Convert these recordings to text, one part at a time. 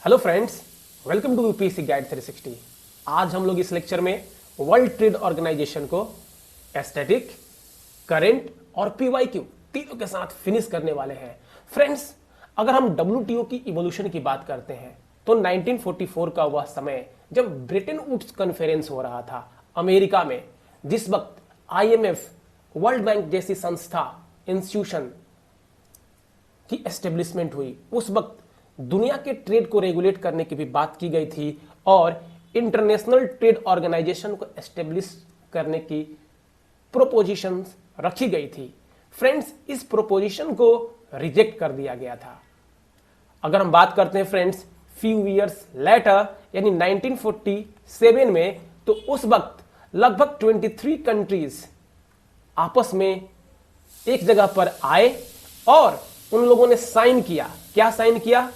Hello friends, welcome to UPSC guide 360। आज हम लोग इस लेक्चर में वर्ल्ड ट्रेड ऑर्गेनाइजेशन को एस्थेटिक, करंट और पीवाईक्यू तीनों के साथ फिनिश करने वाले हैं। फ्रेंड्स, अगर हम डब्ल्यूटीओ की इवोल्यूशन की बात करते हैं तो 1944 का वह समय जब ब्रिटेन वुड्स कॉन्फ्रेंस हो रहा था अमेरिका में, जिस वक्त आईएमएफ, वर्ल्ड बैंक जैसी संस्था, इंस्टीट्यूशन की एस्टेब्लिशमेंट हुई, उस वक्त दुनिया के ट्रेड को रेगुलेट करने की भी बात की गई थी और इंटरनेशनल ट्रेड ऑर्गेनाइजेशन को एस्टेब्लिश करने की प्रोपोजिशंस रखी गई थी। फ्रेंड्स, इस प्रोपोजिशन को रिजेक्ट कर दिया गया था। अगर हम बात करते हैं फ्रेंड्स, फ्यू ईयर्स लेटर यानी 1947 में, तो उस वक्त लगभग 23 कंट्रीज आपस में एक जगह पर आए और उन लोगों ने साइन किया। क्या साइन किया?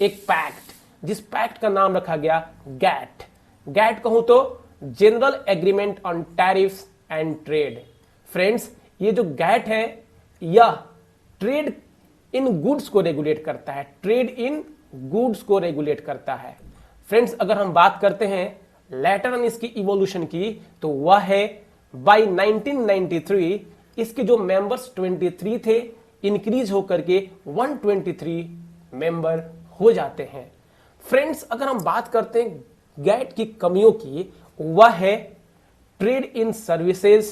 एक पैक्ट, जिस पैक्ट का नाम रखा गया गैट। गैट कहूं तो general agreement on tariffs and trade. Friends, ये जो गैट है यह ट्रेड इन गुड्स को रेगुलेट करता है। ट्रेड इन गुड्स को रेगुलेट करता है। फ्रेंड्स, अगर हम बात करते हैं लेटर ऑन इसकी इवोल्यूशन की, तो वह है बाय 1993 इसके जो मेंबर्स 23 थे, इंक्रीज होकर के 123 मेंबर हो जाते हैं। फ्रेंड्स, अगर हम बात करते हैं गैट की कमियों की, वह है ट्रेड इन सर्विसेज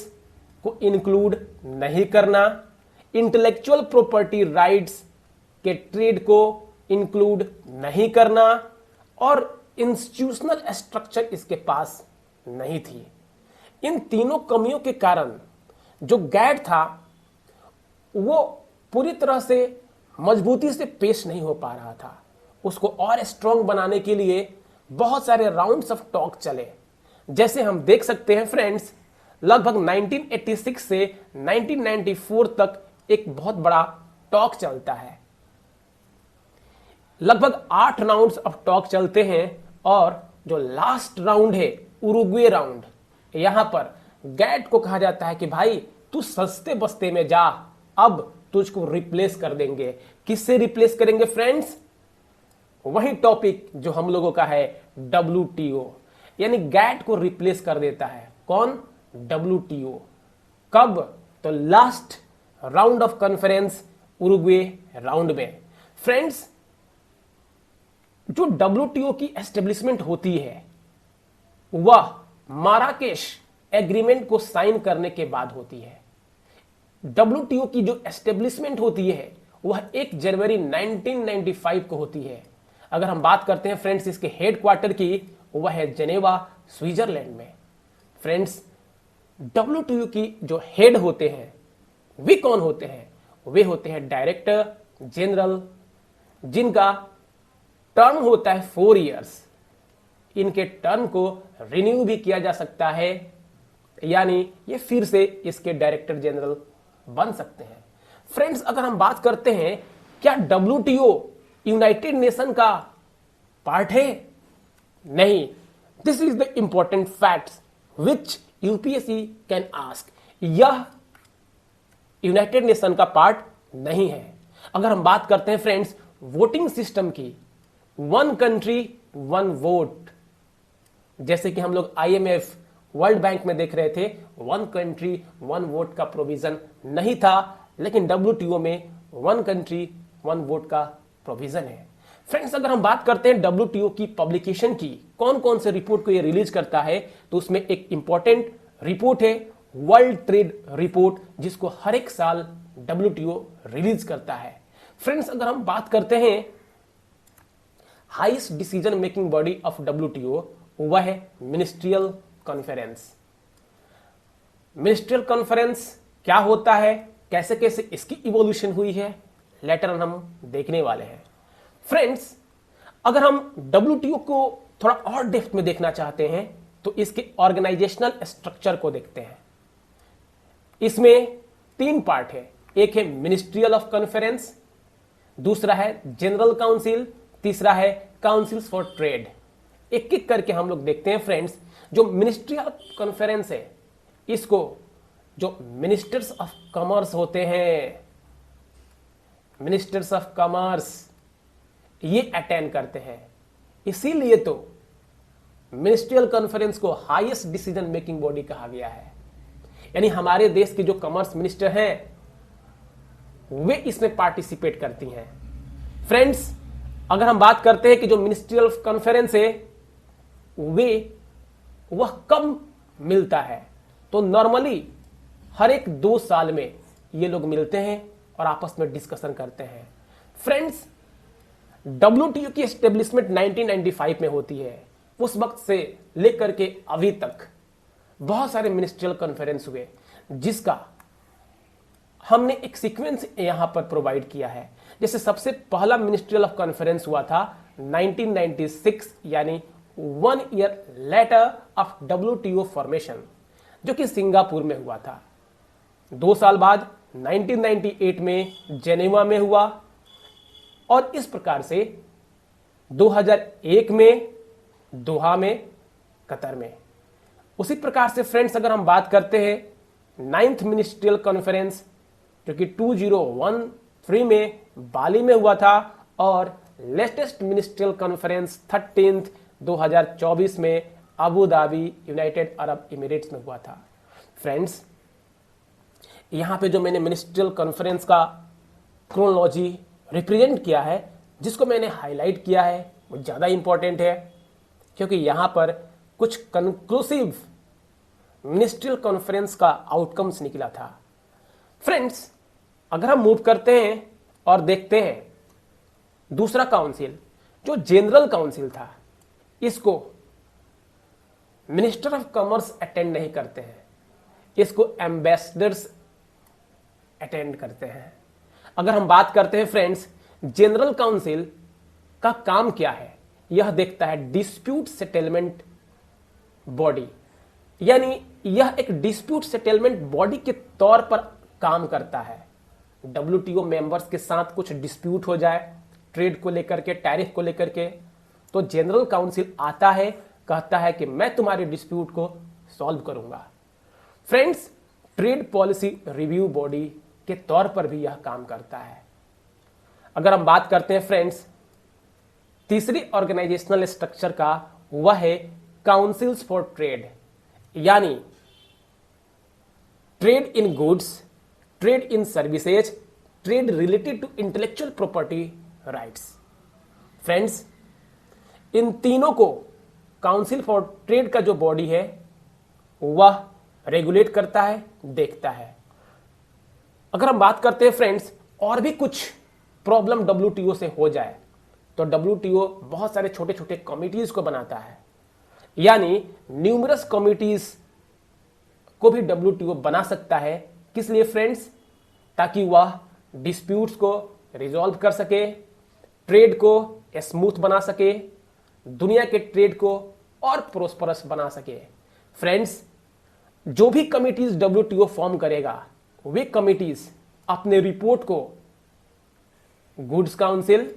को इंक्लूड नहीं करना, इंटेलेक्चुअल प्रॉपर्टी राइट्स के ट्रेड को इंक्लूड नहीं करना और इंस्टीट्यूशनल स्ट्रक्चर इसके पास नहीं थी। इन तीनों कमियों के कारण जो गैट था वो पूरी तरह से मजबूती से पेश नहीं हो पा रहा था। उसको और स्ट्रांग बनाने के लिए बहुत सारे राउंड्स ऑफ टॉक चले। जैसे हम देख सकते हैं फ्रेंड्स, लगभग 1986 से 1994 तक एक बहुत बड़ा टॉक चलता है। लगभग 8 राउंड्स ऑफ टॉक चलते हैं और जो लास्ट राउंड है उरुग्वे राउंड, यहां पर गैट को कहा जाता है कि भाई तू सस्ते बस्ते में जा, अब तुझको रिप्लेस कर देंगे। किससे रिप्लेस करेंगे फ्रेंड्स? वही टॉपिक जो हम लोगों का है डब्ल्यूटीओ, यानी गैट को रिप्लेस कर देता है। कौन? डब्ल्यूटीओ। कब? तो last round of conference Uruguay round में। फ्रेंड्स, जो डब्ल्यूटीओ की एस्टेब्लिशमेंट होती है वह माराकेश एग्रीमेंट को साइन करने के बाद होती है। डब्ल्यूटीओ की जो एस्टेब्लिशमेंट होती है वह 1 जनवरी 1995 को होती है। अगर हम बात करते हैं फ्रेंड्स इसके हेडक्वार्टर की, वह है जेनेवा, स्विट्जरलैंड में। फ्रेंड्स, डब्ल्यूटीओ की जो हेड होते हैं वे कौन होते हैं? वे होते हैं डायरेक्टर जनरल, जिनका टर्म होता है 4 इयर्स। इनके टर्म को रिन्यू भी किया जा सकता है, यानी ये फिर से इसके डायरेक्टर जनरल बन सकते हैं। फ्रेंड्स, अगर हम बात करते हैं क्या डब्ल्यूटीओ यूनाइटेड नेशन का पार्ट है? नहीं। This is the important facts which UPSC can ask. यह यूनाइटेड नेशन का पार्ट नहीं है। अगर हम बात करते हैं फ्रेंड्स वोटिंग सिस्टम की, 1 कंट्री 1 वोट, जैसे कि हम लोग आईएमएफ, वर्ल्ड बैंक में देख रहे थे 1 कंट्री 1 वोट का प्रोविजन नहीं था, लेकिन डब्ल्यूटीओ में 1 कंट्री 1 वोट का प्रोविजन है। फ्रेंड्स, अगर हम बात करते हैं डब्ल्यूटीओ की पब्लिकेशन की, कौन कौन से रिपोर्ट को ये रिलीज करता है, तो उसमें एक इंपॉर्टेंट रिपोर्ट है वर्ल्ड ट्रेड रिपोर्ट, जिसको हर एक साल डब्ल्यूटीओ रिलीज करता है। फ्रेंड्स, अगर हम बात करते हैं highest decision making body of WTO, वह है मिनिस्ट्रियल कॉन्फ्रेंस। मिनिस्ट्रियल कॉन्फ्रेंस क्या होता है, कैसे कैसे इसकी इवोल्यूशन हुई है, लेटर हम देखने वाले हैं। फ्रेंड्स, अगर हम डब्ल्यूटीओ को थोड़ा और डेप्थ में देखना चाहते हैं तो इसके ऑर्गेनाइजेशनल स्ट्रक्चर को देखते हैं। इसमें 3 पार्ट है। एक है मिनिस्ट्रियल ऑफ कॉन्फ्रेंस, दूसरा है जनरल काउंसिल, तीसरा है काउंसिल्स फॉर ट्रेड। एक एक करके हम लोग देखते हैं। फ्रेंड्स, जो मिनिस्ट्रियल कॉन्फ्रेंस है, इसको जो मिनिस्टर्स ऑफ कॉमर्स होते हैं, मिनिस्टर्स ऑफ कॉमर्स, ये अटेंड करते हैं। इसीलिए तो मिनिस्ट्रियल कॉन्फ्रेंस को हाईएस्ट डिसीजन मेकिंग बॉडी कहा गया है। यानी हमारे देश के जो कॉमर्स मिनिस्टर हैं वे इसमें पार्टिसिपेट करती हैं। फ्रेंड्स, अगर हम बात करते हैं कि जो मिनिस्ट्रियल कॉन्फ्रेंस है वह कब मिलता है, तो नॉर्मली हर एक 2 साल में ये लोग मिलते हैं और आपस में डिस्कशन करते हैं। फ्रेंड्स, WTO की एस्टेब्लिशमेंट 1995 में होती है। उस वक्त से लेकर के अभी तक बहुत सारे मिनिस्ट्रियल कॉन्फ्रेंस हुए, जिसका हमने एक सीक्वेंस यहां पर प्रोवाइड किया है। जैसे सबसे पहला मिनिस्ट्रियल कॉन्फ्रेंस हुआ था 1996, यानी 1 year later of WTO formation, जो कि सिंगापुर में हुआ था। 2 साल बाद 1998 में जेनेवा में हुआ और इस प्रकार से 2001 में दोहा में, कतर में। उसी प्रकार से फ्रेंड्स, अगर हम बात करते हैं 9th मिनिस्ट्रियल कॉन्फ्रेंस, जो कि 2013 में बाली में हुआ था, और लेटेस्ट मिनिस्ट्रियल कॉन्फ्रेंस 13th 2024 में Abu Dhabi, United Arab emirates में हुआ था। फ्रेंड्स, यहां पे जो मैंने मिनिस्ट्रियल कॉन्फ्रेंस का क्रोनोलॉजी रिप्रेजेंट किया है, जिसको मैंने हाईलाइट किया है, वो ज़्यादा इंपॉर्टेंट है, क्योंकि यहां पर कुछ कंक्लूसिव मिनिस्ट्रियल कॉन्फ्रेंस का आउटकम्स निकला था। फ्रेंड्स, अगर हम मूव करते हैं और देखते हैं दूसरा काउंसिल, जो जनरल काउंसिल था, इसको मिनिस्टर ऑफ कॉमर्स अटेंड नहीं करते हैं, इसको एम्बेसडर्स अटेंड करते हैं। अगर हम बात करते हैं फ्रेंड्स, जनरल काउंसिल का काम क्या है, यह देखता है डिस्प्यूट सेटलमेंट बॉडी, यानी यह एक डिस्प्यूट सेटलमेंट बॉडी के तौर पर काम करता है। WTO मेंबर्स के साथ कुछ डिस्प्यूट हो जाए, ट्रेड को लेकर के, टैरिफ को लेकर के, तो जनरल काउंसिल आता है, कहता है कि मैं तुम्हारे डिस्प्यूट को सॉल्व करूंगा। Friends, trade policy review body के तौर पर भी यह काम करता है। अगर हम बात करते हैं फ्रेंड्स तीसरी ऑर्गेनाइजेशनल स्ट्रक्चर का, वह है काउंसिल्स फॉर ट्रेड, यानी trade in goods, trade in services, trade related to intellectual property rights. Friends, इन तीनों को काउंसिल फॉर ट्रेड का जो बॉडी है वह रेगुलेट करता है, देखता है। अगर हम बात करते हैं फ्रेंड्स, और भी कुछ प्रॉब्लम WTO से हो जाए तो WTO बहुत सारे छोटे छोटे कमिटीज को बनाता है, यानी न्यूमरस कमिटीज को भी WTO बना सकता है। किस लिए फ्रेंड्स? ताकि वह डिस्प्यूट्स को रिजॉल्व कर सके, ट्रेड को स्मूथ बना सके, दुनिया के ट्रेड को और प्रोस्परस बना सके। फ्रेंड्स, जो भी कमिटीज WTO फॉर्म करेगा, वे कमिटीज अपने रिपोर्ट को goods council,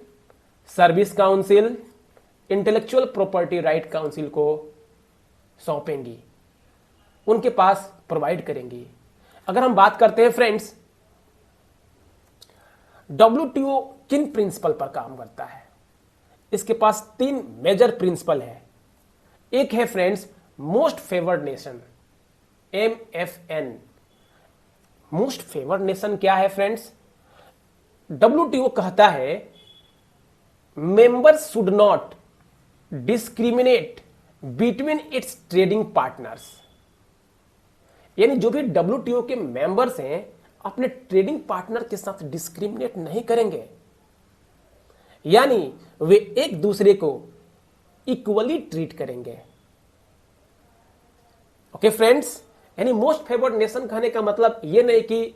service council, intellectual property right council को सौंपेंगी, उनके पास प्रोवाइड करेंगी। अगर हम बात करते हैं फ्रेंड्स, WTO किन प्रिंसिपल पर काम करता है? इसके पास 3 मेजर प्रिंसिपल है। एक है friends most favoured nation, MFN। Most favoured nation क्या है फ्रेंड्स? WTO कहता है members should not discriminate between its trading partners, यानी जो भी WTO के मेंबर्स हैं अपने ट्रेडिंग पार्टनर के साथ डिस्क्रिमिनेट नहीं करेंगे, यानी वे एक दूसरे को इक्वली ट्रीट करेंगे। ओके फ्रेंड्स, यानी मोस्ट फेवर्ड नेशन कहने का मतलब यह नहीं कि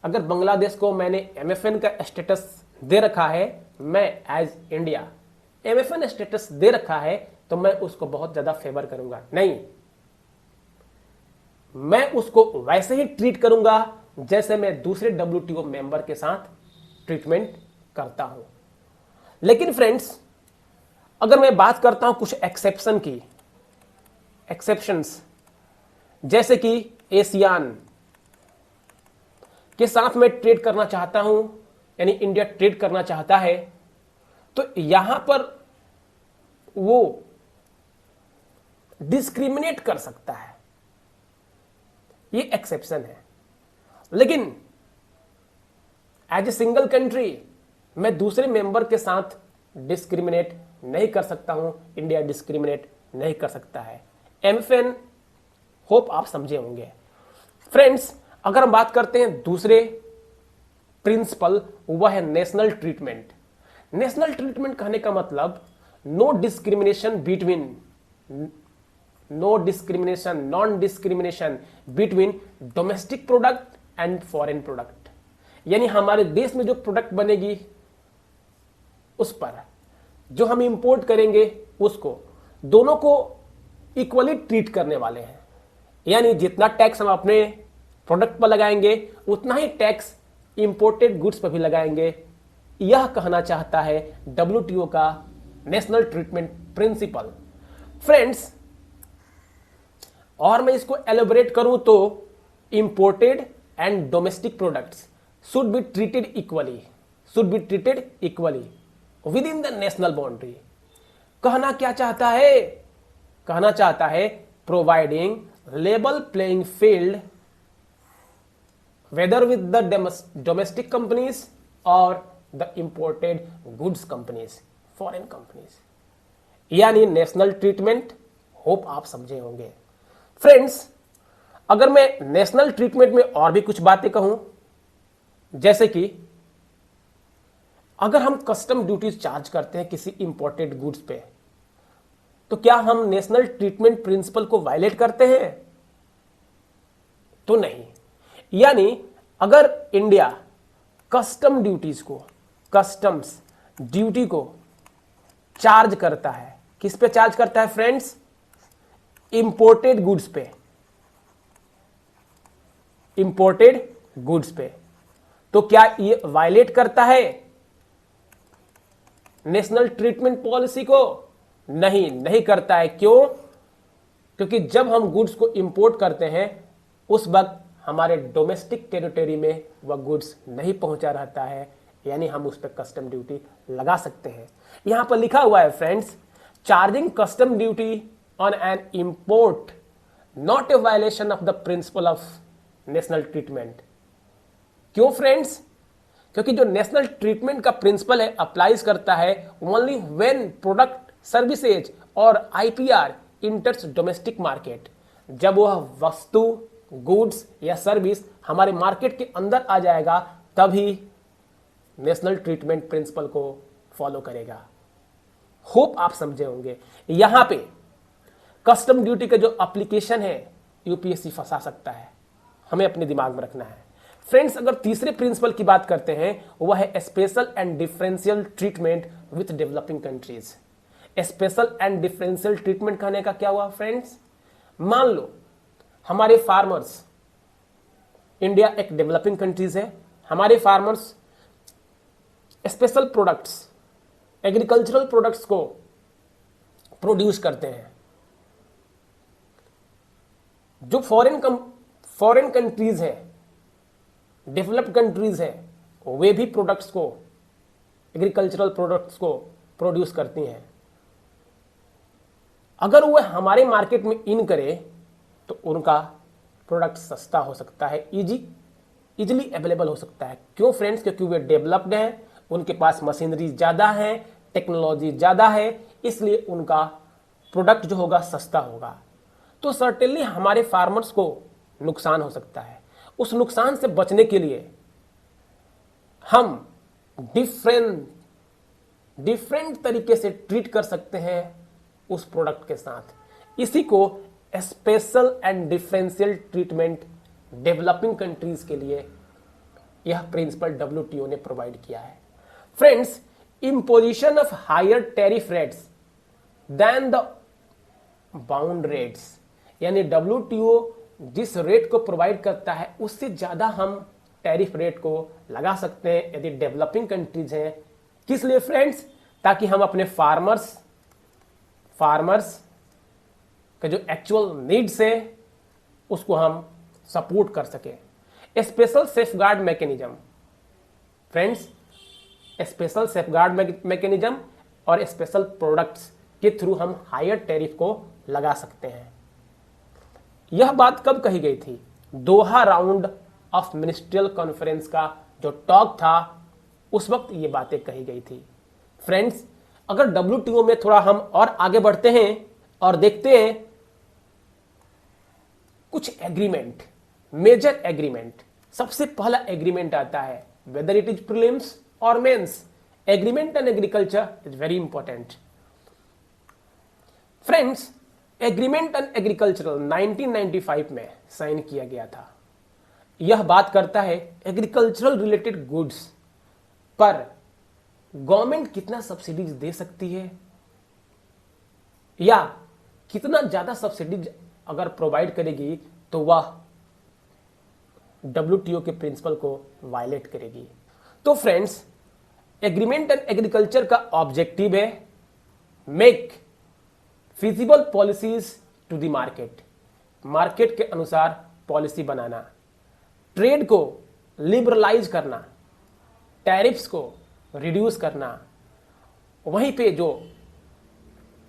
अगर बांग्लादेश को मैंने MFN का स्टेटस दे रखा है, मैं एज इंडिया MFN स्टेटस दे रखा है तो मैं उसको बहुत ज्यादा फेवर करूंगा। नहीं, मैं उसको वैसे ही ट्रीट करूंगा जैसे मैं दूसरे WTO मेंबर के साथ ट्रीटमेंट करता हूं। लेकिन फ्रेंड्स, अगर मैं बात करता हूं कुछ एक्सेप्शन की, एक्सेप्शंस, जैसे कि एशियान के साथ मैं ट्रेड करना चाहता हूं, यानी इंडिया ट्रेड करना चाहता है, तो यहां पर वो डिस्क्रिमिनेट कर सकता है, ये एक्सेप्शन है। लेकिन एज ए सिंगल कंट्री मैं दूसरे मेंबर के साथ डिस्क्रिमिनेट नहीं कर सकता हूं, इंडिया डिस्क्रिमिनेट नहीं कर सकता है। एमएफएन होप आप समझे होंगे। फ्रेंड्स, अगर हम बात करते हैं दूसरे प्रिंसिपल, वह है नेशनल ट्रीटमेंट। नेशनल ट्रीटमेंट कहने का मतलब no discrimination between, non discrimination between domestic product and foreign product. यानी हमारे देश में जो प्रोडक्ट बनेगी उस पर, जो हम इंपोर्ट करेंगे उसको, दोनों को इक्वली ट्रीट करने वाले हैं। यानी जितना टैक्स हम अपने प्रोडक्ट पर लगाएंगे उतना ही टैक्स इंपोर्टेड गुड्स पर भी लगाएंगे। यह कहना चाहता है डब्ल्यूटीओ का नेशनल ट्रीटमेंट प्रिंसिपल। फ्रेंड्स, और मैं इसको एलोबरेट करूं तो imported and domestic products should be treated equally with in the national boundary. कहना क्या चाहता है? कहना चाहता है providing level playing field whether with the domestic companies or the imported goods companies, foreign companies। यानी नेशनल ट्रीटमेंट, होप आप समझे होंगे। फ्रेंड्स, अगर मैं नेशनल ट्रीटमेंट में और भी कुछ बातें कहूं, जैसे कि अगर हम कस्टम ड्यूटीज चार्ज करते हैं किसी इंपोर्टेड गुड्स पे, तो क्या हम नेशनल ट्रीटमेंट प्रिंसिपल को वायलेट करते हैं? तो नहीं। यानी अगर इंडिया कस्टम ड्यूटीज को, कस्टम्स ड्यूटी को चार्ज करता है, किस पे चार्ज करता है फ्रेंड्स? इंपोर्टेड गुड्स पे, इंपोर्टेड गुड्स पे, तो क्या ये वायलेट करता है नेशनल ट्रीटमेंट पॉलिसी को? नहीं करता है। क्यों? क्योंकि जब हम गुड्स को इंपोर्ट करते हैं उस वक्त हमारे डोमेस्टिक टेरिटरी में वह गुड्स नहीं पहुंचा रहता है, यानी हम उस पर कस्टम ड्यूटी लगा सकते हैं। यहां पर लिखा हुआ है friends, charging custom duty on an import not a violation of the principle of national treatment. क्यों फ्रेंड्स? क्योंकि जो नेशनल ट्रीटमेंट का प्रिंसिपल है अप्लाइज करता है ओनली व्हेन प्रोडक्ट, सर्विसेज और आईपीआर इंटर्स डोमेस्टिक मार्केट। जब वह वस्तु, गुड्स या सर्विस हमारे मार्केट के अंदर आ जाएगा तभी नेशनल ट्रीटमेंट प्रिंसिपल को फॉलो करेगा। होप आप समझे होंगे। यहां पे कस्टम ड्यूटी का जो एप्लीकेशन है यूपीएससी फंसा सकता है, हमें अपने दिमाग में रखना है। फ्रेंड्स, अगर तीसरे प्रिंसिपल की बात करते हैं वह है special and differential treatment with developing countries. Special and differential treatment कहने का क्या हुआ फ्रेंड्स? मान लो हमारे फार्मर्स, इंडिया एक डेवलपिंग कंट्रीज है, हमारे farmers special products, agricultural products को प्रोड्यूस करते हैं। जो फॉरेन कंट्रीज है, डेवलप्ड कंट्रीज है, वे भी प्रोडक्ट्स को, एग्रीकल्चरल प्रोडक्ट्स को प्रोड्यूस करती हैं। अगर वह हमारे मार्केट में इन करे तो उनका प्रोडक्ट सस्ता हो सकता है, इजीली अवेलेबल हो सकता है। क्यों फ्रेंड्स? क्योंकि वे डेवलप्ड हैं, उनके पास मशीनरी ज़्यादा है, टेक्नोलॉजी ज़्यादा है, इसलिए उनका प्रोडक्ट जो होगा सस्ता होगा। तो सर्टेनली हमारे फार्मर्स को नुकसान हो सकता है। उस नुकसान से बचने के लिए हम डिफरेंट तरीके से ट्रीट कर सकते हैं उस प्रोडक्ट के साथ। इसी को special and differential treatment developing countries के लिए यह प्रिंसिपल डब्ल्यूटीओ ने प्रोवाइड किया है। Friends, imposition of higher tariff rates than the bound rates, यानी WTO जिस रेट को प्रोवाइड करता है उससे ज्यादा हम टैरिफ रेट को लगा सकते हैं यदि डेवलपिंग कंट्रीज हैं। किस लिए फ्रेंड्स? ताकि हम अपने फार्मर्स का जो एक्चुअल नीड्स है उसको हम सपोर्ट कर सके। Special safeguard mechanism friends, special safeguard mechanism और स्पेशल प्रोडक्ट्स के थ्रू हम हायर टैरिफ को लगा सकते हैं। यह बात कब कही गई थी? दोहा राउंड ऑफ मिनिस्ट्रियल कॉन्फ्रेंस का जो टॉक था उस वक्त ये बातें कही गई थी। फ्रेंड्स, अगर WTO में थोड़ा हम और आगे बढ़ते हैं और देखते हैं कुछ एग्रीमेंट, मेजर एग्रीमेंट। सबसे पहला एग्रीमेंट आता है वेदर इट इज प्रीलिम्स और mains, agreement and agriculture is very important. Friends, agreement and agricultural 1995 में साइन किया गया था। यह बात करता है एग्रीकल्चरल रिलेटेड गुड्स पर गवर्नमेंट कितना सब्सिडीज दे सकती है या कितना ज्यादा सब्सिडीज अगर प्रोवाइड करेगी तो वह WTO के प्रिंसिपल को वायलेट करेगी। तो फ्रेंड्स, एग्रीमेंट एंड एग्रीकल्चर का ऑब्जेक्टिव है make feasible policies to the market, market के अनुसार पॉलिसी बनाना, ट्रेड को लिबरलाइज करना, टैरिफ्स को रिड्यूस करना, वहीं पे जो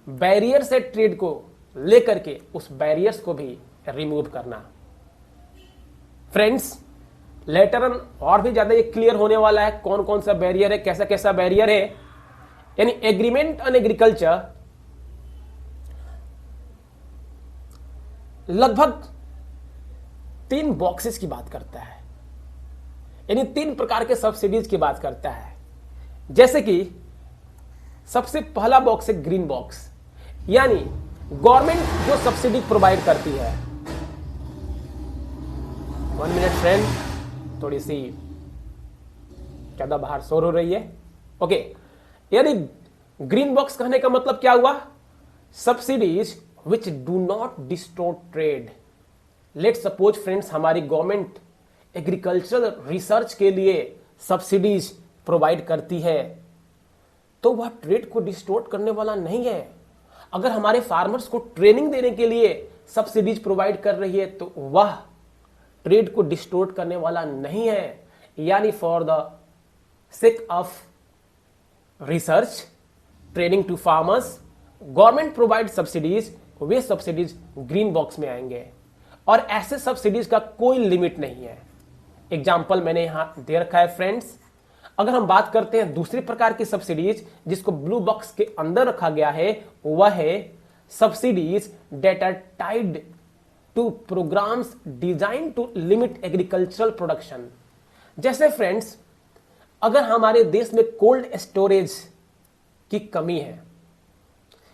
बैरियर्स है ट्रेड को लेकर के उस बैरियर्स को भी रिमूव करना। फ्रेंड्स, लेटर ऑन और भी ज्यादा ये क्लियर होने वाला है कौन कौन सा बैरियर है, कैसा कैसा बैरियर है। यानी एग्रीमेंट ऑन एग्रीकल्चर लगभग 3 बॉक्सेस की बात करता है, यानी 3 प्रकार के सब्सिडीज की बात करता है। जैसे कि सबसे पहला बॉक्स है ग्रीन बॉक्स, यानी गवर्नमेंट जो सब्सिडी प्रोवाइड करती है। 1 मिनट फ्रेंड, थोड़ी सी ज्यादा बाहर शोर हो रही है। ओके, यानी ग्रीन बॉक्स कहने का मतलब क्या हुआ? Subsidies which do not distort trade. Let suppose friends, हमारी गवर्नमेंट एग्रीकल्चरल रिसर्च के लिए सब्सिडीज प्रोवाइड करती है तो वह ट्रेड को डिस्टोर्ट करने वाला नहीं है। अगर हमारे फार्मर्स को ट्रेनिंग देने के लिए सब्सिडीज प्रोवाइड कर रही है तो वह ट्रेड को डिस्टोर्ट करने वाला नहीं है। यानी for the sake of research, training to farmers, government provide subsidies, वे सब्सिडीज ग्रीन बॉक्स में आएंगे और ऐसे सब्सिडीज का कोई लिमिट नहीं है। एग्जाम्पल मैंने यहां दे रखा है फ्रेंड्स। अगर हम बात करते हैं दूसरे प्रकार की सब्सिडीज जिसको ब्लू बॉक्स के अंदर रखा गया है, वह है subsidies that are tied to programmes designed to limit agricultural production. जैसे फ्रेंड्स, अगर हमारे देश में कोल्ड स्टोरेज की कमी है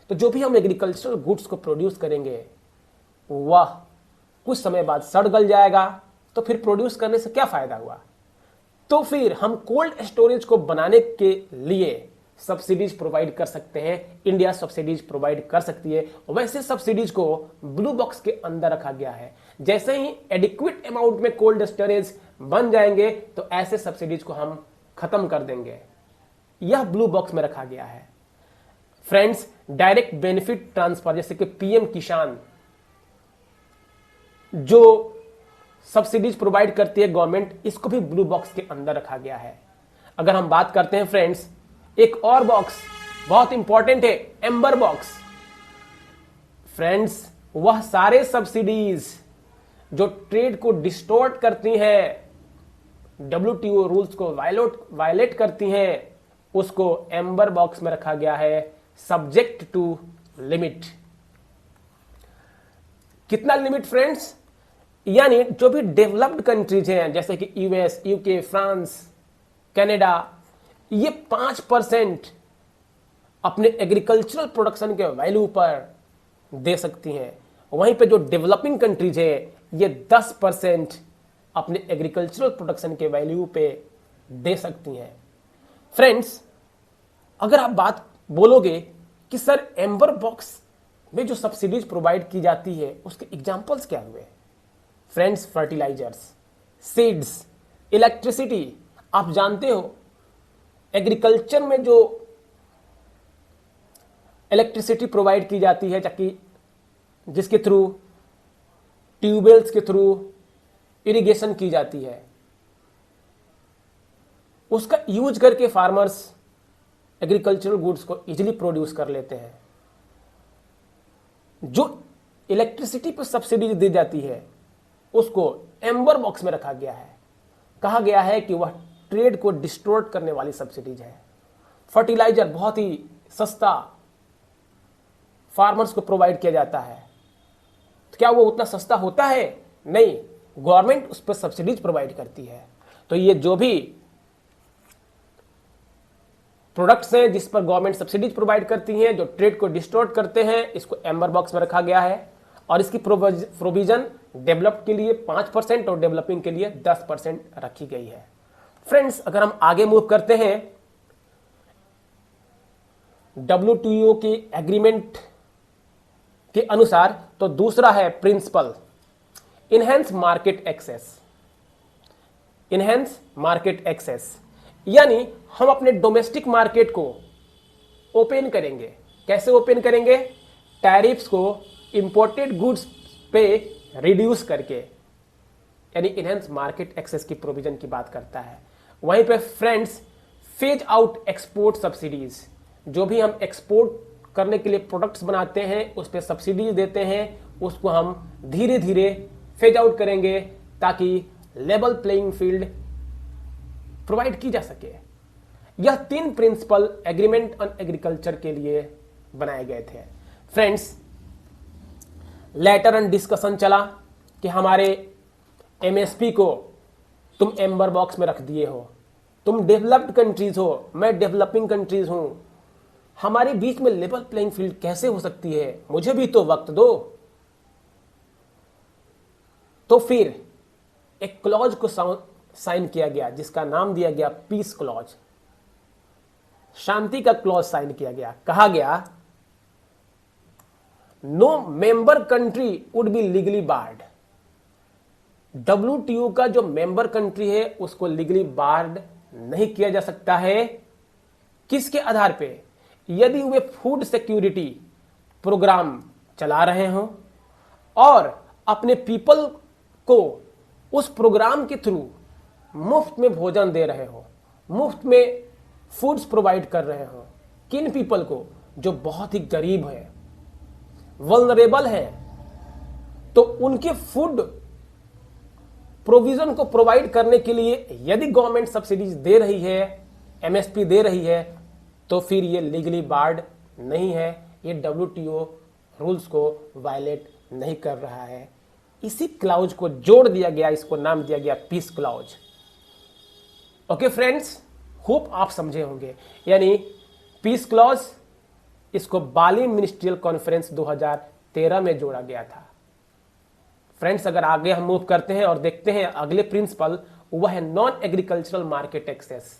तो जो भी हम एग्रीकल्चरल गुड्स को प्रोड्यूस करेंगे वह कुछ समय बाद सड़ गल जाएगा, तो फिर प्रोड्यूस करने से क्या फायदा हुआ? तो फिर हम कोल्ड स्टोरेज को बनाने के लिए सब्सिडीज प्रोवाइड कर सकते हैं, इंडिया सब्सिडीज प्रोवाइड कर सकती है। वैसे सब्सिडीज को ब्लू बॉक्स के अंदर रखा गया है। जैसे ही एडिक्वेट अमाउंट में कोल्ड स्टोरेज बन जाएंगे तो ऐसे सब्सिडीज को हम खत्म कर देंगे। यह ब्लू बॉक्स में रखा गया है। फ्रेंड्स, डायरेक्ट बेनिफिट ट्रांसफर जैसे कि PM किसान जो सब्सिडीज प्रोवाइड करती है गवर्नमेंट, इसको भी ब्लू बॉक्स के अंदर रखा गया है। अगर हम बात करते हैं फ्रेंड्स, एक और बॉक्स बहुत इंपॉर्टेंट है, एम्बर बॉक्स। फ्रेंड्स, वह सारे सब्सिडीज जो ट्रेड को डिस्टोर्ट करती हैं, WTO रूल्स को वायलेट करती हैं, उसको एम्बर बॉक्स में रखा गया है, सब्जेक्ट टू लिमिट। कितना लिमिट फ्रेंड्स? यानी जो भी डेवलप्ड कंट्रीज हैं जैसे कि US, UK, फ्रांस, कनाडा, ये 5% अपने एग्रीकल्चरल प्रोडक्शन के वैल्यू पर दे सकती हैं। वहीं पे जो डेवलपिंग कंट्रीज है ये 10% अपने एग्रीकल्चरल प्रोडक्शन के वैल्यू पे दे सकती हैं। फ्रेंड्स, अगर आप बात बोलोगे कि सर एम्बर बॉक्स में जो सब्सिडीज प्रोवाइड की जाती है उसके एग्जांपल्स क्या हुए? Friends, fertilisers, seeds, electricity. आप जानते हो एग्रीकल्चर में जो इलेक्ट्रिसिटी प्रोवाइड की जाती है जिसके थ्रू ट्यूबवेल्स के थ्रू इरिगेशन की जाती है, उसका यूज करके फार्मर्स एग्रीकल्चरल गुड्स को इजीली प्रोड्यूस कर लेते हैं। जो इलेक्ट्रिसिटी पर सब्सिडी दी जाती है उसको एम्बर बॉक्स में रखा गया है। कहा गया है कि वह ट्रेड को डिस्टोर्ट करने वाली सब्सिडीज है। फर्टिलाइजर बहुत ही सस्ता फार्मर्स को प्रोवाइड किया जाता है, तो क्या वो उतना सस्ता होता है? नहीं, गवर्नमेंट उस पर सब्सिडीज प्रोवाइड करती है। तो ये जो भी प्रोडक्ट्स हैं जिस पर गवर्नमेंट सब्सिडीज प्रोवाइड करती हैं, जो ट्रेड को डिस्टोर्ट करते हैं, इसको एम्बर बॉक्स में रखा गया है। और इसकी प्रोविजन डेवलप्ड के लिए 5% और डेवलपिंग के लिए 10% रखी गई है। फ्रेंड्स, अगर हम आगे मूव करते हैं WTO के एग्रीमेंट के अनुसार, तो दूसरा है principle enhance market access. Enhance market access यानी हम अपने डोमेस्टिक मार्केट को ओपन करेंगे। कैसे ओपन करेंगे? टैरिफ्स को इंपोर्टेड गुड्स पे रिड्यूस करके, यानी इनहेंस मार्केट एक्सेस की प्रोविजन की बात करता है। वहीं पे friends, phase out export subsidies, जो भी हम एक्सपोर्ट करने के लिए प्रोडक्ट्स बनाते हैं उस पर सब्सिडीज देते हैं, उसको हम धीरे धीरे फेज आउट करेंगे ताकि लेवल प्लेइंग फील्ड प्रोवाइड की जा सके। यह 3 प्रिंसिपल एग्रीमेंट ऑन एग्रीकल्चर के लिए बनाए गए थे। फ्रेंड्स, लेटर एंड डिस्कशन चला कि हमारे MSP को तुम एम्बर बॉक्स में रख दिए हो, तुम डेवलप्ड कंट्रीज हो, मैं डेवलपिंग कंट्रीज हूं, हमारे बीच में लेवल प्लेइंग फील्ड कैसे हो सकती है? मुझे भी तो वक्त दो। तो फिर एक क्लॉज को साइन किया गया जिसका नाम दिया गया पीस क्लॉज, शांति का क्लॉज साइन किया गया। कहा गया no member country would be legally barred. WTO का जो मेंबर कंट्री है उसको लीगली बार्ड नहीं किया जा सकता है। किसके आधार पे? यदि वे फूड सिक्योरिटी प्रोग्राम चला रहे हो और अपने पीपल को उस प्रोग्राम के थ्रू मुफ्त में भोजन दे रहे हो, मुफ्त में फूड्स प्रोवाइड कर रहे हो। किन पीपल को? जो बहुत ही गरीब है, वल्नरेबल है, तो उनके फूड प्रोविजन को प्रोवाइड करने के लिए यदि गवर्नमेंट सब्सिडीज दे रही है, MSP दे रही है, तो फिर ये लीगली बार्ड नहीं है, ये WTO रूल्स को वायलेट नहीं कर रहा है। इसी क्लाउज को जोड़ दिया गया, इसको नाम दिया गया peace clause. Okay friends, hope आप समझे होंगे। यानी पीस क्लॉज, इसको बाली मिनिस्ट्रियल कॉन्फ्रेंस 2013 में जोड़ा गया था। फ्रेंड्स, अगर आगे हम मूव करते हैं और देखते हैं अगले प्रिंसिपल, वह है non agricultural market access.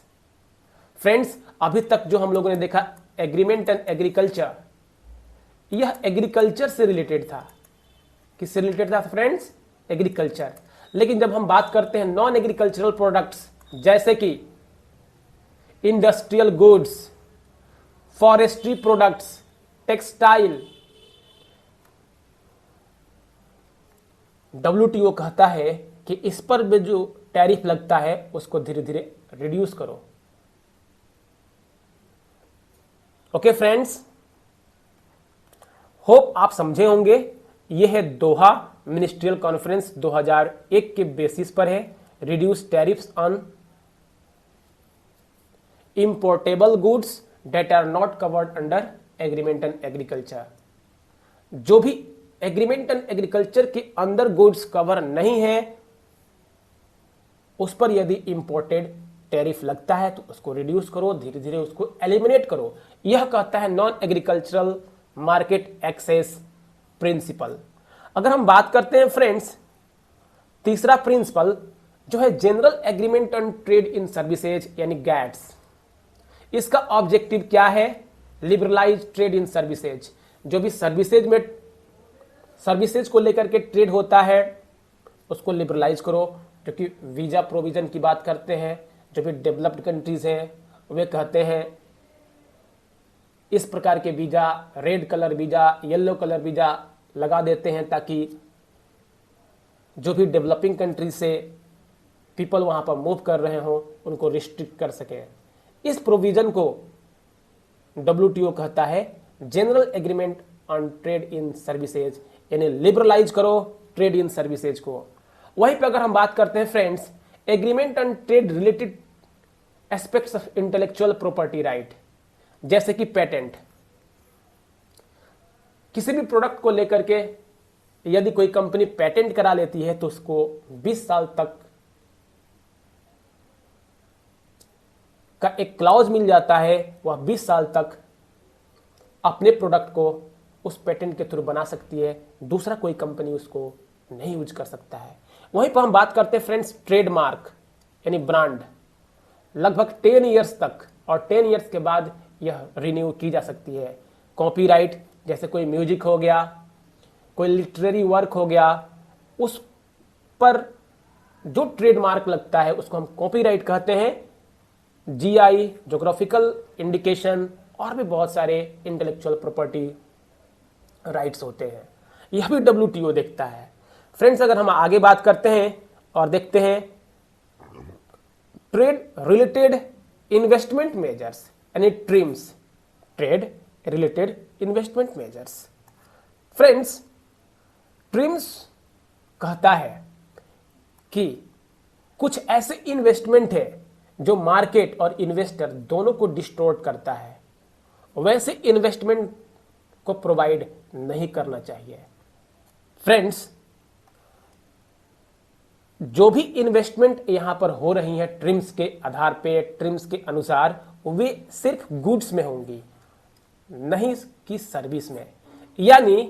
Friends, अभी तक जो हम लोगों ने देखा एग्रीमेंट एंड एग्रीकल्चर, यह एग्रीकल्चर से रिलेटेड था। किससे रिलेटेड था फ्रेंड्स? एग्रीकल्चर। लेकिन जब हम बात करते हैं नॉन एग्रीकल्चरल प्रोडक्ट्स, जैसे कि industrial goods, forestry products, textile, WTO कहता है कि इस पर भी जो टैरिफ लगता है उसको धीरे धीरे रिड्यूस करो। ओके फ्रेंड्स, होप आप समझे होंगे। यह है दोहा मिनिस्ट्रियल कॉन्फ्रेंस 2001 के बेसिस पर है। Reduce tariffs on importable goods that are not covered under agreement and agriculture. जो भी एग्रीमेंट एंड एग्रीकल्चर के अंदर गुड्स कवर नहीं है, उस पर यदि इंपोर्टेड टैरिफ लगता है तो उसको रिड्यूस करो, धीरे धीरे उसको एलिमिनेट करो। यह कहता है non agricultural market access principle. अगर हम बात करते हैं फ्रेंड्स, तीसरा प्रिंसिपल जो है general agreement on trade in services यानी गैट्स। इसका ऑब्जेक्टिव क्या है? Liberalise trade in services. जो भी सर्विसेज में सर्विसेज को लेकर के ट्रेड होता है उसको लिबरलाइज करो, क्योंकि वीजा प्रोविजन की बात करते हैं। जो भी डेवलप्ड कंट्रीज हैं वे कहते हैं इस प्रकार के visa, red colour visa, yellow colour visa लगा देते हैं ताकि जो भी डेवलपिंग कंट्रीज से पीपल वहां पर मूव कर रहे हो उनको रिस्ट्रिक्ट कर सके। इस प्रोविजन को WTO कहता है general agreement on trade in services, यानी लिबरलाइज करो ट्रेड इन सर्विसेज को। वहीं पे अगर हम बात करते हैं friends, agreement on trade related aspects of intellectual property right, जैसे कि पेटेंट। किसी भी प्रोडक्ट को लेकर के यदि कोई कंपनी पेटेंट करा लेती है तो उसको 20 साल तक का एक क्लॉज मिल जाता है, वह 20 साल तक अपने प्रोडक्ट को उस पेटेंट के थ्रू बना सकती है, दूसरा कोई कंपनी उसको नहीं यूज कर सकता है। वहीं पर हम बात करते हैं फ्रेंड्स ट्रेडमार्क यानी ब्रांड, लगभग 10 इयर्स तक, और 10 इयर्स के बाद यह रिन्यू की जा सकती है। कॉपीराइट, जैसे कोई म्यूजिक हो गया, कोई लिटरेरी वर्क हो गया, उस पर जो ट्रेडमार्क लगता है उसको हम कॉपीराइट कहते हैं। जीआई, ज्योग्राफिकल इंडिकेशन और भी बहुत सारे इंटेलेक्चुअल प्रॉपर्टी राइट्स होते हैं, यह भी WTO देखता है। फ्रेंड्स, अगर हम आगे बात करते हैं और देखते हैं ट्रेड रिलेटेड इन्वेस्टमेंट मेजर्स यानी TRIMS, trade related investment measures. Friends, TRIMS कहता है कि कुछ ऐसे इन्वेस्टमेंट है जो मार्केट और इन्वेस्टर दोनों को डिस्टोर्ट करता है, वैसे इन्वेस्टमेंट को प्रोवाइड नहीं करना चाहिए। फ्रेंड्स, जो भी इन्वेस्टमेंट यहां पर हो रही है ट्रिम्स के आधार पे, ट्रिम्स के अनुसार, वे सिर्फ गुड्स में होंगी, नहीं कि सर्विस में। यानी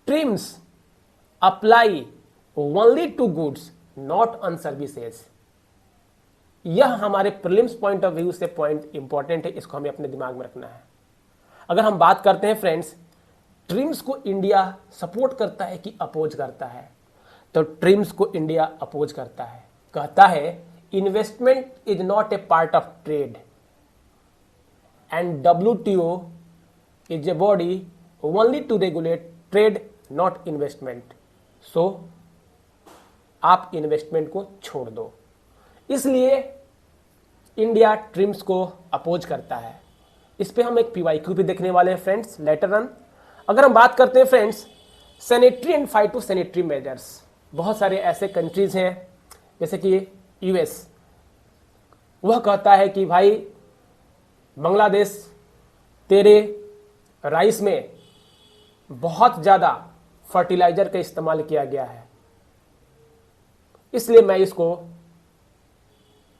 TRIMs apply only to goods not on services. यह हमारे प्रीलिम्स पॉइंट ऑफ व्यू से पॉइंट इंपॉर्टेंट है, इसको हमें अपने दिमाग में रखना है। अगर हम बात करते हैं फ्रेंड्स, ट्रिम्स को इंडिया सपोर्ट करता है कि अपोज करता है, तो ट्रिम्स को इंडिया अपोज करता है, कहता है investment is not a part of trade and WTO is a body only to regulate trade not investment. So आप इन्वेस्टमेंट को छोड़ दो, इसलिए इंडिया ट्रिम्स को अपोज करता है। इस पे हम एक PYQ भी देखने वाले हैं फ्रेंड्स लेटर ऑन। अगर हम बात करते हैं friends sanitary and phytosanitary measures, बहुत सारे ऐसे कंट्रीज हैं जैसे कि US, वह कहता है कि भाई बांग्लादेश, तेरे राइस में बहुत ज्यादा फर्टिलाइजर का इस्तेमाल किया गया है, इसलिए मैं इसको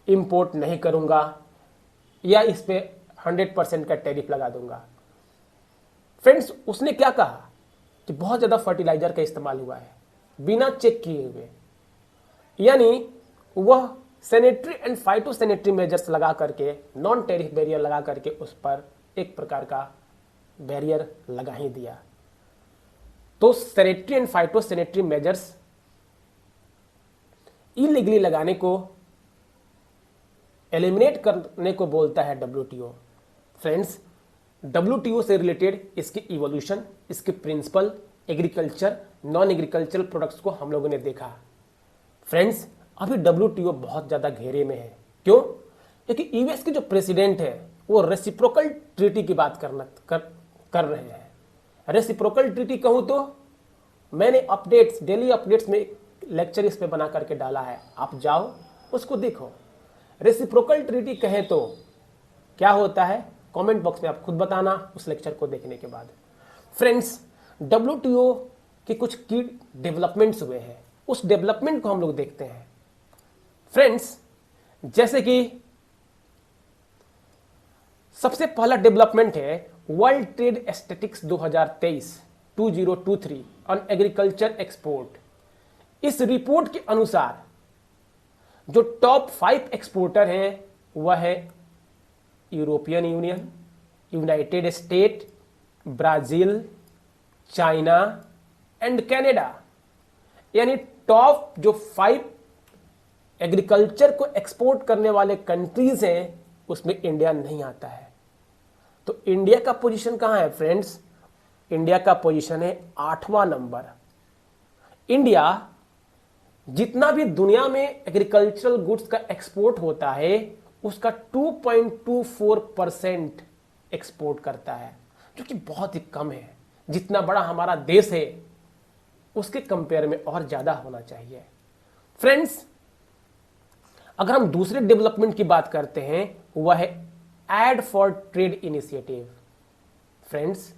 इंपोर्ट नहीं करूंगा या इस पे 100% का टैरिफ लगा दूंगा। फ्रेंड्स, उसने क्या कहा कि बहुत ज्यादा फर्टिलाइजर का इस्तेमाल हुआ है बिना चेक किए हुए, यानी वह सैनिटरी एंड फाइटोसैनिटरी मेजर्स लगा करके, नॉन टैरिफ बैरियर लगा करके उस पर एक प्रकार का बैरियर लगा ही दिया। तो sanitary and phytosanitary measures illegally लगाने को, एलिमिनेट करने को बोलता है WTO। फ्रेंड्स, WTO से रिलेटेड इसकी इवोल्यूशन, इसके principle, agriculture, non agricultural products को हम लोगों ने देखा। फ्रेंड्स, अभी WTO बहुत ज्यादा घेरे में है। क्यों? क्योंकि US के जो प्रेसिडेंट है वो रेसिप्रोकल ट्रीटी की बात कर रहे हैं। रेसिप्रोकल ट्रीटी कहूं तो मैंने अपडेट्स, डेली अपडेट्स में लेक्चर इस पे बना करके डाला है, आप जाओ उसको देखो। रेसिप्रोकल ट्रीटी कहें तो क्या होता है, कमेंट बॉक्स में आप खुद बताना उस लेक्चर को देखने के बाद। फ्रेंड्स, WTO के कुछ की डेवलपमेंट्स हुए हैं, उस डेवलपमेंट को हम लोग देखते हैं। फ्रेंड्स, जैसे कि सबसे पहला डेवलपमेंट है world trade statistics 2023 on agriculture export. इस रिपोर्ट के अनुसार जो टॉप 5 एक्सपोर्टर हैं वह है European union, United state, Brazil, China and Canada. यानी टॉप जो 5 एग्रीकल्चर को एक्सपोर्ट करने वाले कंट्रीज हैं उसमें इंडिया नहीं आता है। तो इंडिया का पोजीशन कहां है फ्रेंड्स? इंडिया का पोजीशन है 8वां नंबर। इंडिया जितना भी दुनिया में एग्रीकल्चरल गुड्स का एक्सपोर्ट होता है उसका 2.24% एक्सपोर्ट करता है, जो कि बहुत ही कम है। जितना बड़ा हमारा देश है उसके कंपेयर में और ज्यादा होना चाहिए। फ्रेंड्स, अगर हम दूसरे डेवलपमेंट की बात करते हैं, वह है aid for trade initiative. Friends,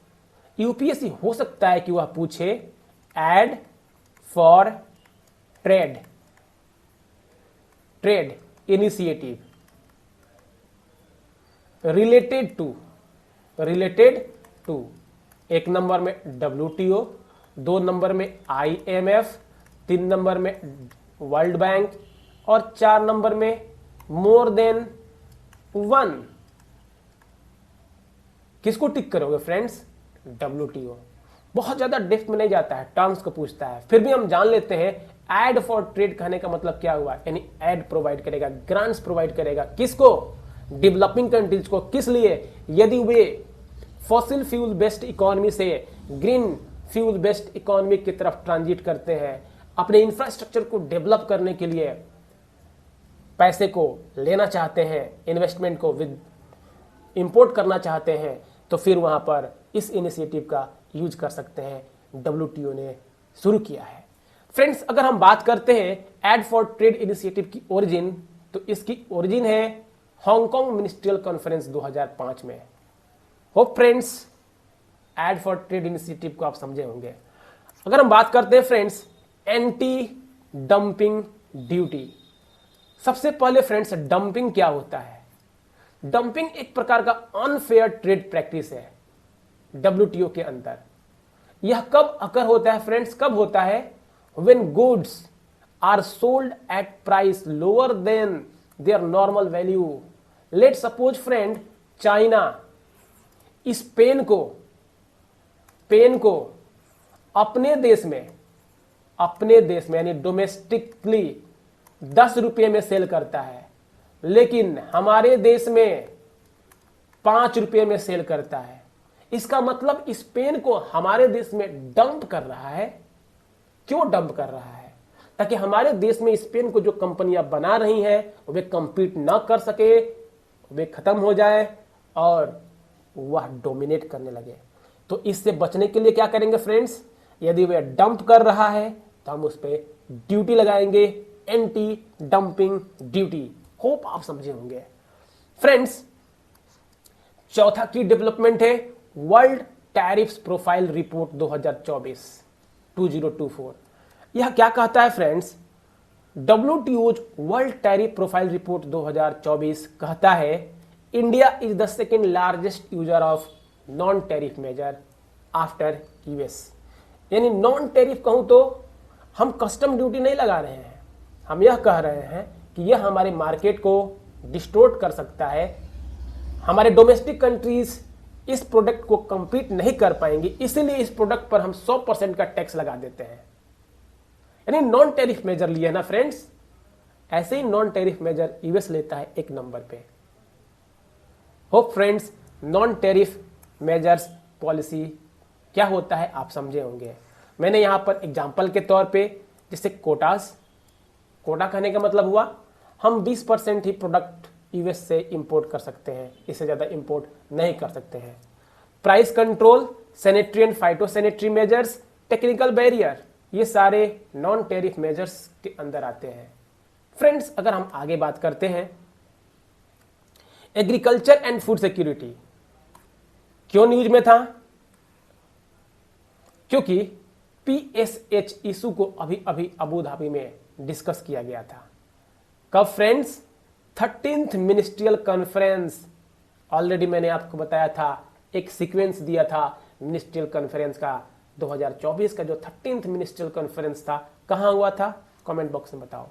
UPSC हो सकता है कि वह पूछे aid for trade initiative related to एक नंबर में WTO, 2 नंबर में IMF, 3 नंबर में वर्ल्ड बैंक और 4 नंबर में मोर देन 1। किसको टिक करोगे फ्रेंड्स? WTO। बहुत ज्यादा डेप्थ में नहीं जाता है, टर्म्स को पूछता है, फिर भी हम जान लेते हैं एड फॉर ट्रेड कहने का मतलब क्या हुआ, यानी एड प्रोवाइड करेगा, ग्रांट्स प्रोवाइड करेगा। किसको? डेवलपिंग कंट्रीज को। किस लिए? यदि वे फॉसिल फ्यूल बेस्ड इकोनॉमी से ग्रीन फ्यूल बेस्ड इकोनॉमी की तरफ ट्रांजिट करते हैं, अपने इंफ्रास्ट्रक्चर को डेवलप करने के लिए पैसे को लेना चाहते हैं, इन्वेस्टमेंट को विद इंपोर्ट करना चाहते हैं, तो फिर वहां पर इस इनिशिएटिव का यूज कर सकते हैं। WTO ने शुरू किया है। फ्रेंड्स, अगर हम बात करते हैं एड फॉर ट्रेड इनिशिएटिव की ओरिजिन, तो इसकी ओरिजिन है हांगकांग मिनिस्ट्रियल कॉन्फ्रेंस 2005 में। Hope friends aid for trade initiative को आप समझे होंगे। अगर हम बात करते हैं फ्रेंड्स एंटी डंपिंग ड्यूटी, सबसे पहले फ्रेंड्स डंपिंग क्या होता है? डंपिंग एक प्रकार का अनफेयर ट्रेड प्रैक्टिस है WTO के अंदर। यह कब अकर होता है फ्रेंड्स? कब होता है? when goods are sold at price lower than their normal value। let's suppose friend China इस पेन को अपने देश में यानी डोमेस्टिकली 10 रुपये में सेल करता है, लेकिन हमारे देश में 5 रुपये में सेल करता है। इसका मतलब इस पेन को हमारे देश में डंप कर रहा है। क्यों डंप कर रहा है? ताकि हमारे देश में इस पेन को जो कंपनियां बना रही हैं वे कंपीट ना कर सके, वे खत्म हो जाए और वह डोमिनेट करने लगे। तो इससे बचने के लिए क्या करेंगे फ्रेंड्स? यदि वह डंप कर रहा है तो हम उस पर ड्यूटी लगाएंगे, एंटी डंपिंग ड्यूटी। होप आप समझे होंगे। फ्रेंड्स, चौथा की डेवलपमेंट है वर्ल्ड टैरिफ्स प्रोफाइल रिपोर्ट 2024। यह क्या कहता है friends? WTO world tariff profile report 2024 कहता है India is the second largest user of non tariff measure after US। यानी नॉन टैरिफ कहूं तो हम कस्टम ड्यूटी नहीं लगा रहे हैं, हम यह कह रहे हैं कि यह हमारे मार्केट को डिस्टोर्ट कर सकता है, हमारे डोमेस्टिक कंट्रीज इस प्रोडक्ट को कंपीट नहीं कर पाएंगे, इसीलिए इस प्रोडक्ट पर हम 100% का टैक्स लगा देते हैं। यानी नॉन टैरिफ मेजर लिए ना फ्रेंड्स। ऐसे ही नॉन टैरिफ मेजर US लेता है 1 नंबर पे। Hope friends non tariff measures policy क्या होता है आप समझे होंगे। मैंने यहां पर एग्जांपल के तौर पे जैसे कोटा कहने का मतलब हुआ हम 20% ही प्रोडक्ट US से इंपोर्ट कर सकते हैं, इससे ज्यादा इंपोर्ट नहीं कर सकते हैं। Price control, sanitary and phytosanitary measures, technical barrier, ये सारे नॉन टैरिफ मेजर्स के अंदर आते हैं। फ्रेंड्स, अगर हम आगे बात करते हैं एग्रीकल्चर एंड फूड सिक्योरिटी, क्यों न्यूज में था? क्योंकि PSH इशू को अभी अभी अबू धाबी में डिस्कस किया गया था। कब friends? 13th ministerial conference. Already मैंने आपको बताया था, एक सीक्वेंस दिया था मिनिस्ट्रियल कॉन्फ्रेंस का। 2024 का जो 13th मिनिस्ट्रियल कॉन्फ्रेंस था कहां हुआ था? कमेंट बॉक्स में बताओ।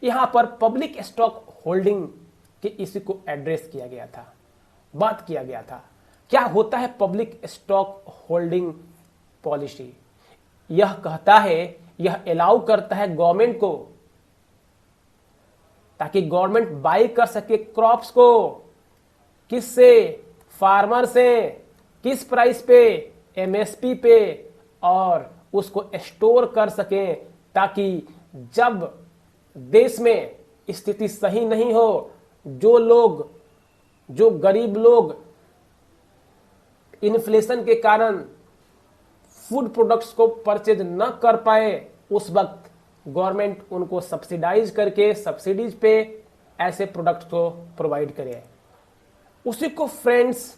यहां पर पब्लिक स्टॉक होल्डिंग के इश्यू को एड्रेस किया गया था, बात किया गया था। क्या होता है पब्लिक स्टॉक होल्डिंग पॉलिसी? यह कहता है, यह अलाउ करता है गवर्नमेंट को, ताकि गवर्नमेंट बाई कर सके क्रॉप्स को। किससे? फार्मर से। किस प्राइस पे? MSP पे, और उसको स्टोर कर सके, ताकि जब देश में स्थिति सही नहीं हो, जो गरीब लोग इन्फ्लेशन के कारण फूड प्रोडक्ट्स को परचेज न कर पाए, उस वक्त गवर्नमेंट उनको सब्सिडाइज करके सब्सिडीज पे ऐसे प्रोडक्ट को प्रोवाइड करे। उसी को फ्रेंड्स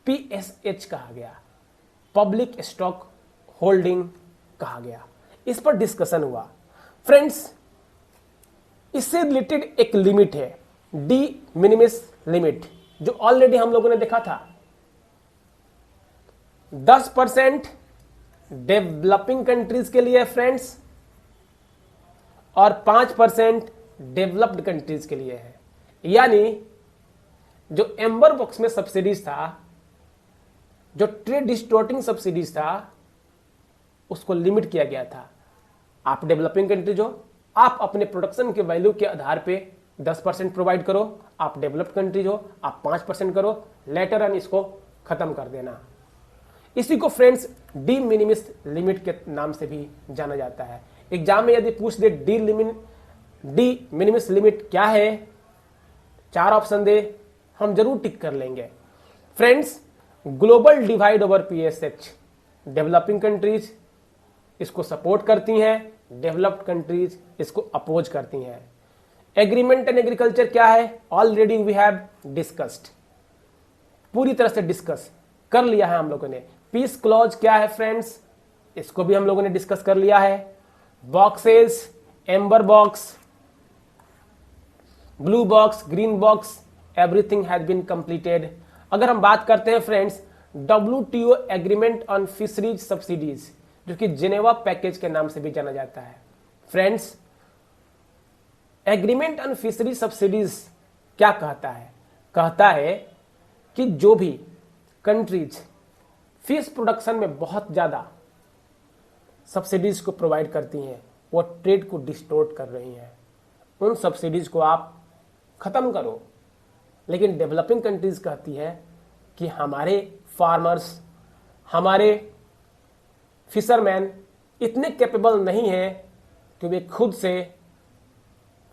PSH कहा गया, पब्लिक स्टॉक होल्डिंग कहा गया। इस पर डिस्कशन हुआ। फ्रेंड्स, इससे रिलेटेड एक लिमिट है, डी मिनिमिस लिमिट, जो ऑलरेडी हम लोगों ने देखा था। 10% डेवलपिंग कंट्रीज के लिए फ्रेंड्स और 5% डेवलप्ड कंट्रीज के लिए है। यानी जो एम्बर बॉक्स में सब्सिडीज था, जो ट्रेड डिस्टोर्टिंग सब्सिडीज था, उसको लिमिट किया गया था। आप डेवलपिंग कंट्रीज हो, आप अपने प्रोडक्शन के वैल्यू के आधार पे 10% प्रोवाइड करो। आप डेवलप्ड कंट्रीज हो, आप 5% करो, लेटर ऑन इसको खत्म कर देना। इसी को फ्रेंड्स डी मिनिमिस लिमिट के नाम से भी जाना जाता है। एग्जाम में यदि पूछ दे डी मिनिमिस लिमिट क्या है, 4 ऑप्शन दे, हम जरूर टिक कर लेंगे। Friends, global divide over PSH, developing countries इसको सपोर्ट करती हैं, डेवलप्ड कंट्रीज इसको अपोज करती हैं। एग्रीमेंट एंड एग्रीकल्चर क्या है, ऑलरेडी वी हैव डिस्कस्ड, पूरी तरह से डिस्कस कर लिया है हम लोगों ने। पीस क्लॉज क्या है फ्रेंड्स, इसको भी हम लोगों ने डिस्कस कर लिया है। Boxes, amber box, blue box, green box, everything has been completed. अगर हम बात करते हैं friends WTO agreement on fisheries subsidies, जो कि जेनेवा पैकेज के नाम से भी जाना जाता है। Friends, agreement on fishery subsidies क्या कहता है? कहता है कि जो भी कंट्रीज फिश प्रोडक्शन में बहुत ज्यादा सब्सिडीज को प्रोवाइड करती हैं, वो ट्रेड को डिस्टोर्ट कर रही हैं, उन सब्सिडीज को आप खत्म करो। लेकिन डेवलपिंग कंट्रीज कहती है कि हमारे फार्मर्स, हमारे फिशरमैन इतने कैपेबल नहीं है कि वे खुद से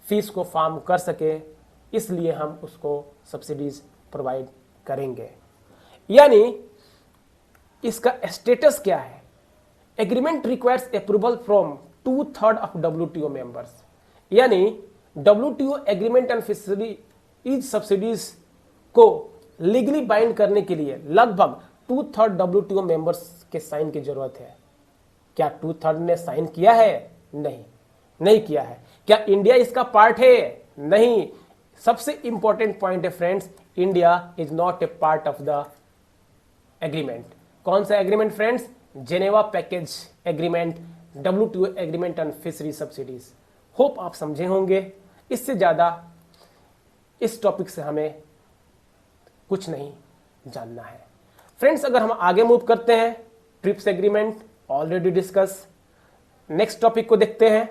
फिश को फार्म कर सके, इसलिए हम उसको सब्सिडीज प्रोवाइड करेंगे। यानी इसका स्टेटस क्या है? Agreement requires approval from 2/3 of WTO members. यानी WTO agreement and fisheries subsidies को लीगली बाइंड करने के लिए लगभग 2/3 WTO मेंबर्स के साइन की जरूरत है। क्या 2/3 ने साइन किया है? नहीं किया है। क्या इंडिया इसका पार्ट है? नहीं। सबसे इंपॉर्टेंट पॉइंट है friends, India is not a part of the agreement. कौन सा agreement friends? Geneva package agreement, WTO agreement on fishery subsidies. Hope आप समझे होंगे। इससे ज्यादा इस टॉपिक से हमें कुछ नहीं जानना है फ्रेंड्स। अगर हम आगे मूव करते हैं, trips agreement already discuss, next topic को देखते हैं।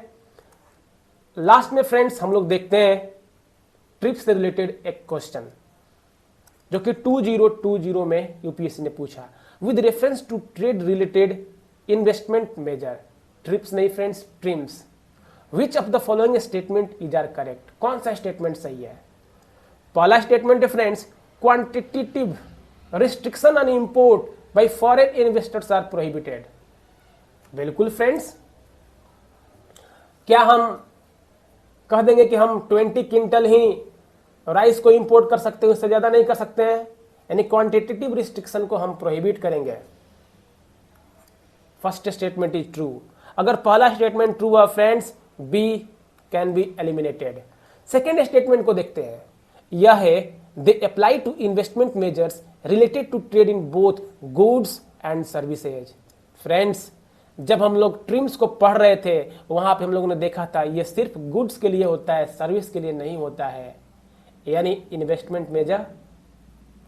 लास्ट में फ्रेंड्स हम लोग देखते हैं ट्रिप्स से रिलेटेड एक क्वेश्चन जो कि 2020 में यूपीएससी ने पूछा, with reference to trade related investment measure. TRIPS नहीं friends, TRIMS. Which of the following statement is are correct? कौन सा स्टेटमेंट सही है? पहला स्टेटमेंट है friends, quantitative restriction on import by foreign investors are prohibited. बिल्कुल फ्रेंड्स। क्या हम कह देंगे कि हम 20 क्विंटल ही राइस को इंपोर्ट कर सकते हैं, उससे ज्यादा नहीं कर सकते हैं? यानी क्वांटिटेटिव रिस्ट्रिक्शन को हम प्रोहिबिट करेंगे। First statement is true. अगर पहला स्टेटमेंट ट्रू है friends, B can be eliminated. Second statement को देखते हैं। यह है, they apply to investment measures related to trade in both goods and services. Friends, जब हम लोग ट्रिम्स को पढ़ रहे थे वहां पे हम लोगों ने देखा था ये सिर्फ गुड्स के लिए होता है, सर्विस के लिए नहीं होता है। यानी investment major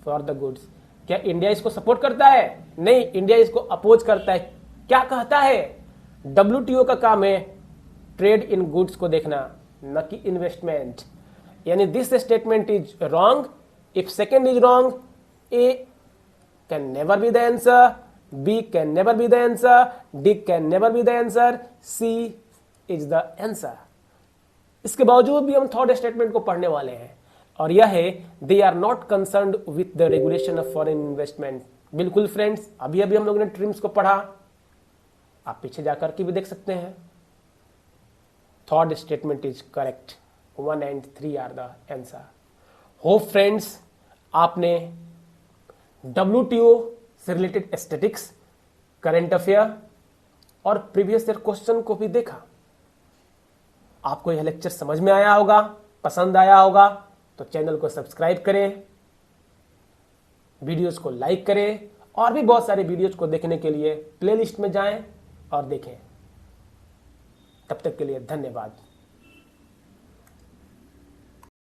for the goods. क्या इंडिया इसको सपोर्ट करता है? नहीं, इंडिया इसको अपोज करता है। क्या कहता है? WTO का काम है ट्रेड इन गुड्स को देखना, न कि इन्वेस्टमेंट। यानी this statement is wrong. If second is wrong, A can never be the answer, B can never be the answer, D can never be the answer, C is the answer। इसके बावजूद भी हम third statement को पढ़ने वाले हैं और यह है, they are not concerned with the regulation of foreign investment बिल्कुल फ्रेंड्स, अभी अभी हम लोगों ने ट्रिम्स को पढ़ा, आप पीछे जाकर के भी देख सकते हैं। Third statement is correct, 1 and 3 are the answer. Hope friends आपने WTO से रिलेटेड स्टैटिक्स, करंट अफेयर और प्रीवियस ईयर क्वेश्चन को भी देखा। आपको यह लेक्चर समझ में आया होगा, पसंद आया होगा तो चैनल को सब्सक्राइब करें, वीडियोस को लाइक करें और भी बहुत सारे वीडियोस को देखने के लिए प्लेलिस्ट में जाएं और देखें। तब तक के लिए धन्यवाद।